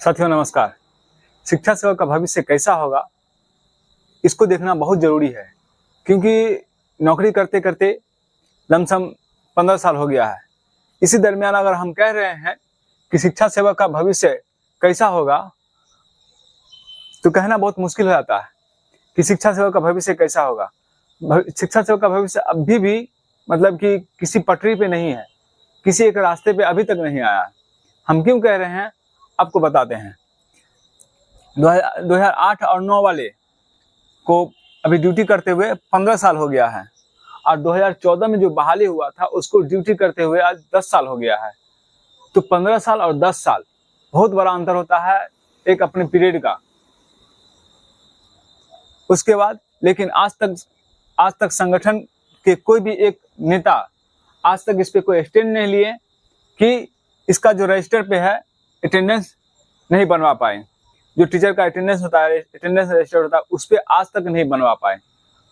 साथियों नमस्कार। शिक्षा सेवा का भविष्य कैसा होगा इसको देखना बहुत जरूरी है, क्योंकि नौकरी करते करते लमसम 15 साल हो गया है। इसी दरमियान अगर हम कह रहे हैं कि शिक्षा सेवा का भविष्य कैसा होगा, तो कहना बहुत मुश्किल हो जाता है कि शिक्षा सेवा का भविष्य कैसा होगा। शिक्षा सेवा का भविष्य अभी भी मतलब कि किसी पटरी पे नहीं है, किसी एक रास्ते पे अभी तक नहीं आया। हम क्यों कह रहे हैं आपको बताते हैं। 2008 और 9 वाले को अभी ड्यूटी करते हुए 15 साल हो गया है, और 2014 में जो बहाली हुआ था उसको ड्यूटी करते हुए आज 10 साल हो गया है। तो 15 साल और 10 साल बहुत बड़ा अंतर होता है एक अपने पीरियड का। उसके बाद लेकिन आज तक संगठन के कोई भी एक नेता आज तक इस पे कोई स्टैंड नहीं लिए कि इसका जो रजिस्टर पे है अटेंडेंस नहीं बनवा पाए। जो टीचर का अटेंडेंस होता है, अटेंडेंस रजिस्टर होता है, उस पे आज तक नहीं बनवा पाए।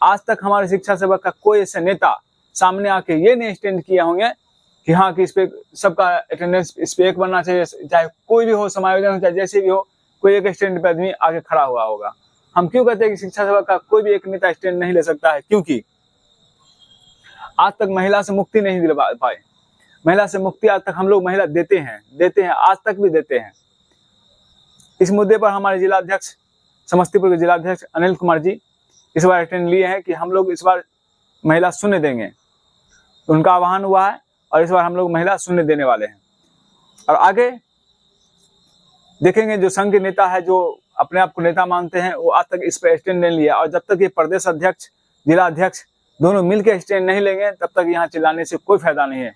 आज तक हमारे शिक्षा सेवा का कोई ऐसा नेता सामने आके ये नहीं स्टैंड किए होंगे कि हाँ कि इस पे सबका अटेंडेंस इस पे एक बनना चाहिए, चाहे कोई भी हो, समायोजन हो, चाहे जैसे भी हो, कोई एक स्टैंड पे आदमी आगे खड़ा हुआ होगा। हम क्यों कहते हैं कि शिक्षा सेवा का कोई भी एक नेता स्टैंड नहीं ले सकता है? क्योंकि आज तक महिला से मुक्ति नहीं दिलवा पाए। महिला से मुक्ति आज तक हम लोग महिला देते हैं, आज तक भी देते हैं। इस मुद्दे पर हमारे जिलाध्यक्ष, समस्तीपुर के जिलाध्यक्ष अनिल कुमार जी इस बार अटेंड लिए हैं कि हम लोग इस बार महिला शून्य देंगे। उनका आह्वान हुआ है और इस बार हम लोग महिला शून्य देने वाले हैं। और आगे देखेंगे जो संघ के नेता है, जो अपने आप को नेता मानते हैं, वो आज तक इस पर स्टैंड नहीं लिया। और जब तक ये प्रदेश अध्यक्ष, जिला अध्यक्ष दोनों मिलकर स्टैंड नहीं लेंगे तब तक यहाँ चिल्लाने से कोई फायदा नहीं है।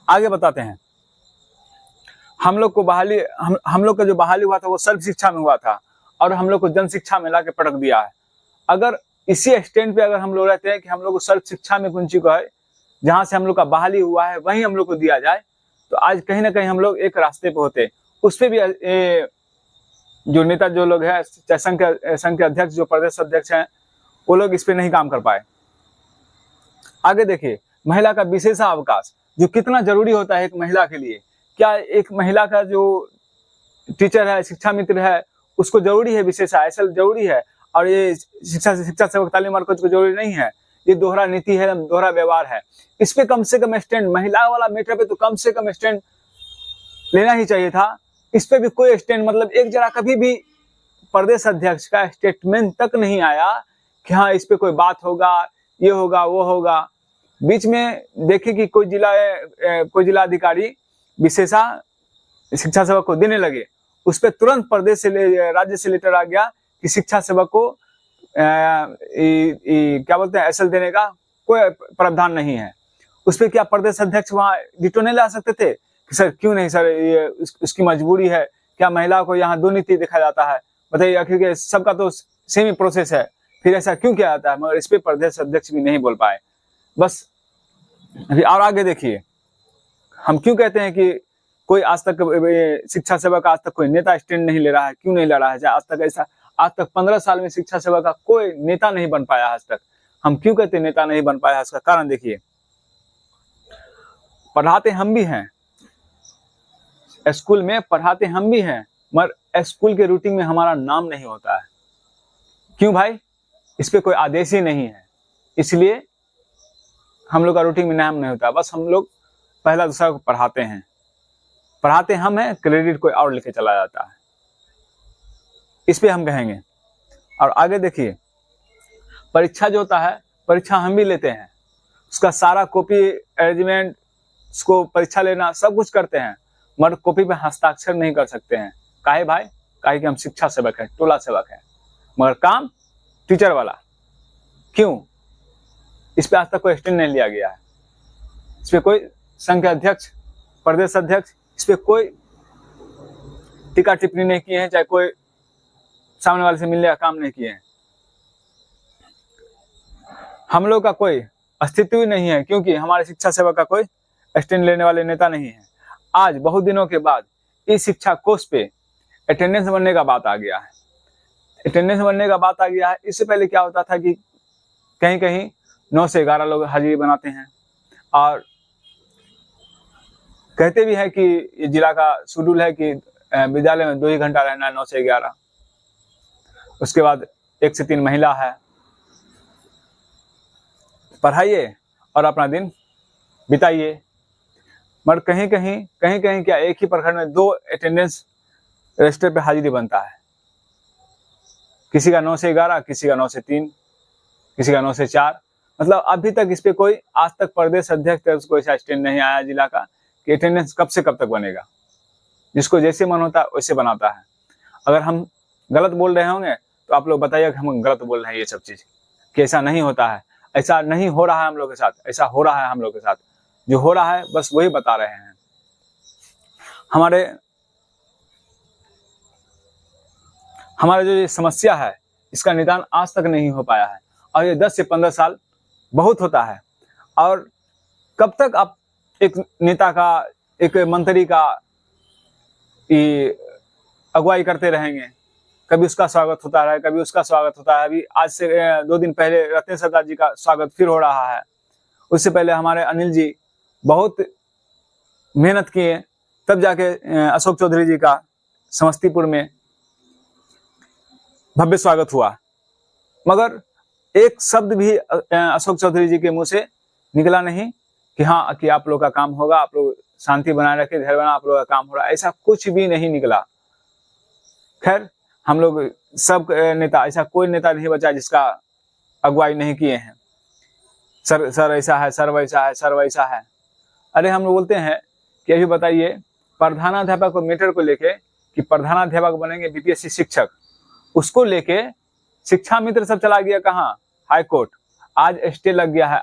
आगे बताते हैं। हम लोग का जो बहाली हुआ था वो सर्व शिक्षा में हुआ था, और हम लोग को जन शिक्षा में लाके पटक दिया है। अगर इसी स्टैंड पे अगर हम लोग रहते हैं कि हम लोग को सर्व शिक्षा में कुंची को है, जहां से हम लोग का बहाली हुआ है वहीं हम लोग को दिया जाए, तो आज कहीं ना कहीं हम लोग एक रास्ते पे होते। उस पर भी जो नेता जो लोग है, संघ के अध्यक्ष, जो प्रदेश अध्यक्ष हैं, वो लोग इस पे नहीं काम कर पाए। आगे देखिए, महिला का विशेष अवकाश जो कितना जरूरी होता है एक महिला के लिए। क्या एक महिला का जो टीचर है, शिक्षा मित्र है, उसको जरूरी है विशेष ऐसा जरूरी है? और ये शिक्षा सेवक तालीम मार्ग को जरूरी नहीं है? ये दोहरा नीति है, दोहरा व्यवहार है। इस पे कम से कम स्टैंड, महिला वाला मैटर पे तो कम से कम स्टैंड लेना ही चाहिए था। इस पे भी कोई स्टैंड, मतलब एक जरा कभी भी प्रदेश अध्यक्ष का स्टेटमेंट तक नहीं आया कि हाँ इस पे कोई बात होगा, ये होगा, वो होगा। बीच में देखे कि कोई जिला अधिकारी विशेषा शिक्षा सेवा को देने लगे, उस पर तुरंत प्रदेश से राज्य से लेटर आ गया कि शिक्षा सेवा को क्या बोलते हैं एसएल देने का कोई प्रावधान नहीं है। उस पर क्या प्रदेश अध्यक्ष वहाँ डिटो नहीं ला सकते थे कि सर क्यों नहीं सर, ये उसकी मजबूरी है? क्या महिला को यहाँ दो नीति देखा जाता है? बताइए, क्योंकि सबका तो सेम ही प्रोसेस है, फिर ऐसा क्यों किया जाता है? मगर इस पे प्रदेश अध्यक्ष भी नहीं बोल पाए। बस अभी और आगे देखिए, हम क्यों कहते हैं कि कोई आज तक शिक्षा सेवा का आज तक कोई नेता स्टैंड नहीं ले रहा है? क्यों नहीं ले रहा है? आज तक 15 साल में शिक्षा सेवा का कोई नेता नहीं बन पाया आज तक। हम क्यों कहते हैं नेता नहीं बन पाया? इसका कारण देखिए, पढ़ाते हम भी हैं, स्कूल में पढ़ाते हम भी हैं, मगर स्कूल के रूटीन में हमारा नाम नहीं होता है। क्यों भाई? इस पे कोई आदेश ही नहीं है, इसलिए हम लोग का रूटीन में नाम नहीं होता। बस हम लोग पहला दूसरा को पढ़ाते हम हैं, क्रेडिट कोई और लेके चला जाता है। इस पे हम कहेंगे। और आगे देखिए, परीक्षा जो होता है, परीक्षा हम भी लेते हैं, उसका सारा कॉपी अरेंजमेंट, उसको परीक्षा लेना सब कुछ करते हैं, मगर कॉपी पे हस्ताक्षर नहीं कर सकते हैं। काहे भाई? काहे कि हम शिक्षा सेवक हैं, टोला सेवक हैं, मगर काम टीचर वाला। क्यों? इस पे आज तक कोई स्टैंड नहीं लिया गया है। इस पे कोई संघ के अध्यक्ष, प्रदेश अध्यक्ष इस पे कोई टीका टिप्पणी नहीं किए हैं, चाहे कोई सामने वाले से मिलने का काम नहीं किए हैं। हम लोग का कोई अस्तित्व ही नहीं है, क्योंकि हमारे शिक्षा सेवा का कोई स्टैंड लेने वाले नेता नहीं है। आज बहुत दिनों के बाद इस शिक्षा कोष पे अटेंडेंस बनने का बात आ गया है। इससे पहले क्या होता था कि कहीं कहीं 9 से 11 लोग हाजिरी बनाते हैं, और कहते भी है कि ये जिला का शेड्यूल है कि विद्यालय में 2 ही घंटा रहना है, 9 से 11। उसके बाद 1 से 3 महिला है। पढ़ाइए और अपना दिन बिताइए। मगर कहीं कहीं क्या एक ही प्रखंड में 2 अटेंडेंस रजिस्टर पे हाजिरी बनता है। किसी का 9 से 11, किसी का 9 से 3, किसी का 9 से 4। मतलब अभी तक इस पे कोई आज तक प्रदेश अध्यक्ष तरफ से कोई ऐसा स्टैंड नहीं आया जिला का कि अटेंडेंस कब से कब तक बनेगा। जिसको जैसे मन होता है वैसे बनाता है। अगर हम गलत बोल रहे होंगे तो आप लोग बताइए कि हम गलत बोल रहे हैं ये सब चीज़, कि ऐसा नहीं होता है, ऐसा नहीं हो रहा है हम लोग के साथ, ऐसा हो रहा है हम लोग के साथ। जो हो रहा है बस वही बता रहे हैं। हमारे जो ये समस्या है इसका निदान आज तक नहीं हो पाया है, और ये 10 से 15 साल बहुत होता है। और कब तक आप एक नेता का, एक मंत्री का अगुवाई करते रहेंगे? कभी उसका स्वागत होता है, कभी उसका स्वागत होता है। अभी आज से 2 दिन पहले रत्न सरदार जी का स्वागत फिर हो रहा है। उससे पहले हमारे अनिल जी बहुत मेहनत किए, तब जाके अशोक चौधरी जी का समस्तीपुर में भव्य स्वागत हुआ। मगर एक शब्द भी अशोक चौधरी जी के मुंह से निकला नहीं कि हाँ, कि आप लोग का काम होगा, आप लोग शांति बनाए रखे, धैर्य बना, आप लोग का काम हो रहा है। ऐसा कुछ भी नहीं निकला। खैर, हम लोग सब नेता, ऐसा कोई नेता नहीं बचा जिसका अगुवाई नहीं किए हैं। सर ऐसा है, सर वैसा है, सर वैसा है। अरे हम लोग बोलते हैं कि अभी बताइए प्रधानाध्यापक को मैटर को लेके कि प्रधानाध्यापक बनेंगे बीपीएससी शिक्षक, उसको लेके शिक्षा मित्र सब चला गया कहाँ? High court. आज स्टे लग गया है।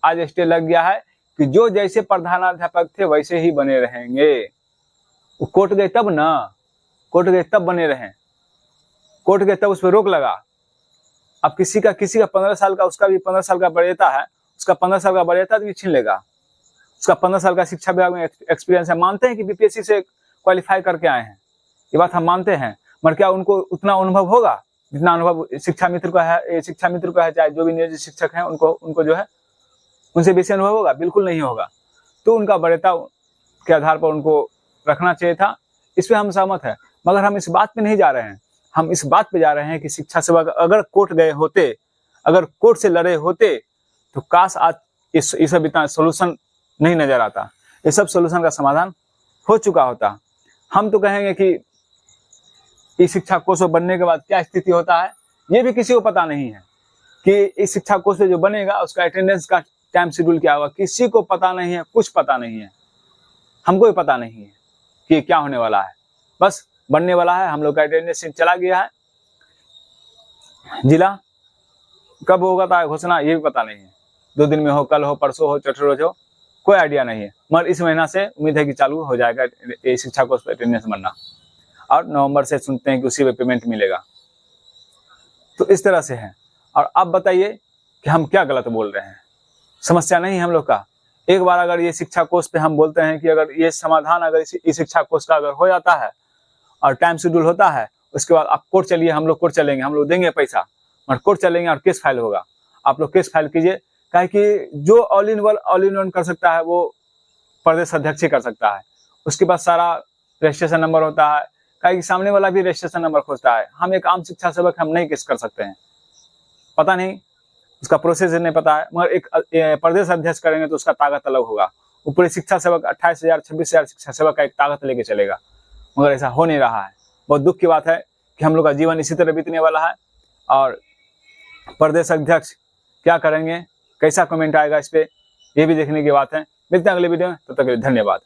आज स्टे लग गया है कि जो जैसे प्रधानाध्यापक थे वैसे ही बने रहेंगे। वो कोर्ट गए तब ना, कोर्ट गए तब बने रहे, कोर्ट गए तब उस पर रोक लगा। अब किसी का 15 साल का, उसका भी 15 साल का वरीयता है, उसका 15 साल का वरीयता भी छीन लेगा। उसका 15 साल का शिक्षा विभाग में एक्सपीरियंस है। मानते हैं कि बीपीएससी से क्वालिफाई करके आए हैं, ये बात हम मानते हैं। मगर क्या उनको उतना अनुभव होगा जितना अनुभव शिक्षा मित्र का है? शिक्षा मित्र का है, चाहे जो भी नियोजित शिक्षक हैं, उनको जो है उनसे बेसी अनुभव होगा? बिल्कुल नहीं होगा। तो उनका वरीयता के आधार पर उनको रखना चाहिए था। इस पर हम सहमत है। मगर हम इस बात पे नहीं जा रहे हैं। हम इस बात पे जा रहे हैं कि शिक्षा सेवक अगर कोर्ट गए होते, अगर कोर्ट से लड़े होते, तो काश आज ये सब इतना सोल्यूशन नहीं नजर आता। ये सब सोल्यूशन का समाधान हो चुका होता। हम तो कहेंगे कि इस शिक्षा कोर्स बनने के बाद क्या स्थिति होता है ये भी किसी को पता नहीं है, कि इस शिक्षा कोर्स जो बनेगा उसका अटेंडेंस का टाइम शेड्यूल क्या होगा, किसी को पता नहीं है। कुछ पता नहीं है, हमको भी पता नहीं है कि क्या होने वाला है। बस बनने वाला है, हम लोग का अटेंडेंस चला गया है। जिला कब होगा था घोषणा ये भी पता नहीं है। 2 दिन में हो, कल हो, परसों हो, चौथे रोज हो, कोई आइडिया नहीं है। मगर इस महीना से उम्मीद है कि चालू हो जाएगा ये शिक्षा कोर्स पर अटेंडेंस बनना, और नवंबर से सुनते हैं कि उसी पे पेमेंट मिलेगा। तो इस तरह से है। और अब बताइए कि हम क्या गलत बोल रहे हैं? समस्या नहीं है हम लोग का। एक बार अगर ये शिक्षा कोर्स पे हम बोलते हैं कि अगर ये समाधान अगर इस शिक्षा कोर्स का अगर हो जाता है और टाइम शेड्यूल होता है, उसके बाद आप कोर्ट चलिए, हम लोग कोर्ट चलेंगे, हम लोग देंगे पैसा, और कोर्ट चलेंगे और केस फाइल होगा। आप लोग केस फाइल कीजिए, काहे कि जो ऑल इन वन कर सकता है वो प्रदेश अध्यक्ष ही कर सकता है। उसके बाद सारा रजिस्ट्रेशन नंबर होता है, काहे कि सामने वाला भी रजिस्ट्रेशन नंबर खोजता है। हम एक आम शिक्षा सेवक हम नहीं केस कर सकते हैं, पता नहीं उसका प्रोसेस नहीं पता है। मगर एक प्रदेश अध्यक्ष करेंगे तो उसका ताकत अलग होगा। ऊपरी शिक्षा सेवक 28,000 26,000 शिक्षा सेवक का एक ताकत लेके चलेगा, मगर ऐसा हो नहीं रहा है। बहुत दुख की बात है कि हम लोग का जीवन इसी तरह बीतने वाला है। और प्रदेश अध्यक्ष क्या करेंगे, कैसा कमेंट आएगा इस पे, ये भी देखने की बात है। मिलते हैं अगले वीडियो में, तब तक के लिए धन्यवाद।